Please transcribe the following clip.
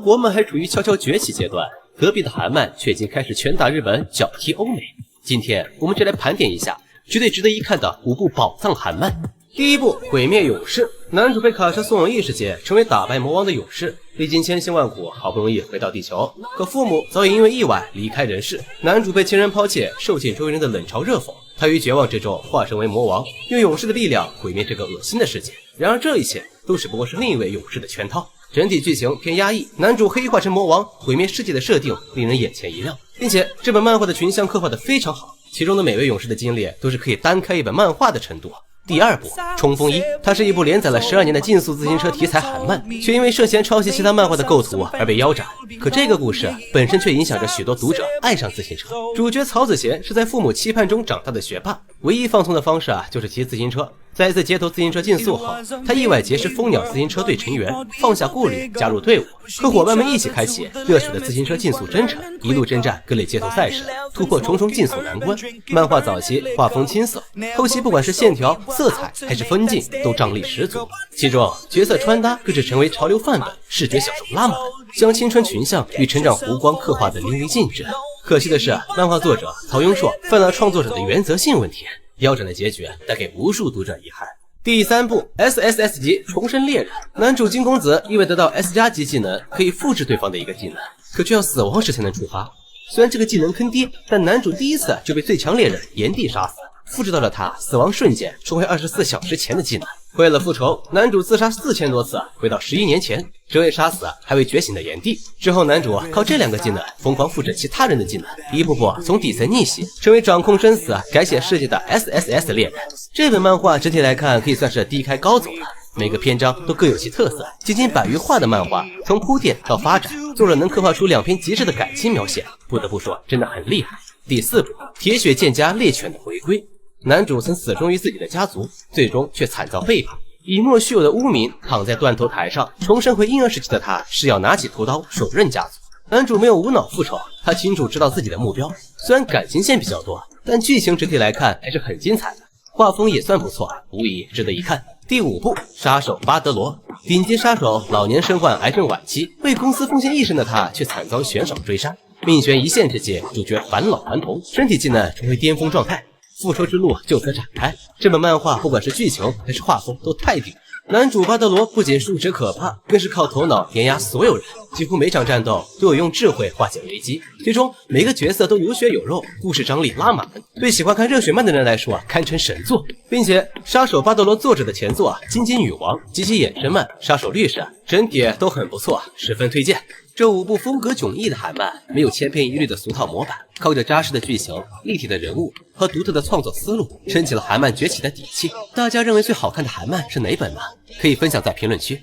国们还处于悄悄崛起阶段，隔壁的韩漫却已经开始拳打日本，脚踢欧美。今天我们就来盘点一下绝对值得一看的5部宝藏韩漫。第一部《毁灭勇士》，男主被卡车送往异世界，成为打败魔王的勇士，历经千辛万苦，好不容易回到地球，可父母早已因为意外离开人世，男主被亲人抛弃，受尽周围人的冷嘲热讽。他于绝望之中化身为魔王，用勇士的力量毁灭这个恶心的世界。然而这一切都只不过是另一位勇士的圈套。整体剧情偏压抑，男主黑化成魔王毁灭世界的设定令人眼前一亮，并且这本漫画的群像刻画得非常好，其中的每位勇士的经历都是可以单开一本漫画的程度。第二部《冲锋衣》，它是一部连载了12年的竞速自行车题材韩漫，却因为涉嫌抄袭其他漫画的构图而被腰斩。可这个故事本身却影响着许多读者爱上自行车。主角曹子贤是在父母期盼中长大的学霸，唯一放松的方式就是骑自行车。在一次街头自行车竞速后，他意外结识蜂鸟自行车队成员，放下顾虑加入队伍，和伙伴们一起开启热血的自行车竞速征程，一路征战各类街头赛事，突破重重竞速难关。漫画早期画风青涩，后期不管是线条、色彩还是分镜都张力十足，其中角色穿搭更是成为潮流范本，视觉享受拉满，将青春群像与成长弧光刻画得淋漓尽致。可惜的是，漫画作者曹雍硕犯了创作者的原则性问题，腰斩的结局带给无数读者遗憾。第三部 SSS 级重生猎人，男主金公子意外得到 S 加级技能，可以复制对方的一个技能，可却要死亡时才能触发。虽然这个技能坑爹，但男主第一次就被最强猎人炎帝杀死，复制到了他死亡瞬间重回24小时前的技能。为了复仇，男主自杀4000多次，回到11年前，只为杀死还未觉醒的炎帝。之后男主靠这2个技能疯狂复制其他人的技能，一步步从底层逆袭，成为掌控生死改写世界的 SSS 猎人。这本漫画整体来看可以算是低开高走了，每个篇章都各有其特色，接近100余话的漫画，从铺垫到发展，作者能刻画出2篇极致的感情描写，不得不说真的很厉害。第4部铁血剑家猎犬的回归，男主曾死忠于自己的家族，最终却惨遭背叛，以莫须有的污名躺在断头台上，重生回婴儿时期的他是要拿起屠刀手刃家族。男主没有无脑复仇，他清楚知道自己的目标，虽然感情线比较多，但剧情整体来看还是很精彩的，画风也算不错，无疑值得一看。第5部杀手巴德罗，顶级杀手老年身患癌症晚期，为公司奉献一生的他却惨遭悬赏追杀，命悬一线之际，主角返老还童，身体技能重回巅峰状态，复仇之路就此展开。这本漫画不管是剧情还是画风都太顶，男主巴德罗不仅数值可怕，更是靠头脑碾压所有人，几乎每场战斗都有用智慧化解危机，最终每个角色都有血有肉，故事张力拉满，对喜欢看热血漫的人来说堪称神作。并且杀手巴德罗作者的前作金鸡女王及其衍生漫杀手律师整体都很不错，十分推荐。这5部风格迥异的韩漫没有千篇一律的俗套模板，靠着扎实的剧情、立体的人物和独特的创作思路，撑起了韩漫崛起的底气。大家认为最好看的韩漫是哪本呢？可以分享在评论区。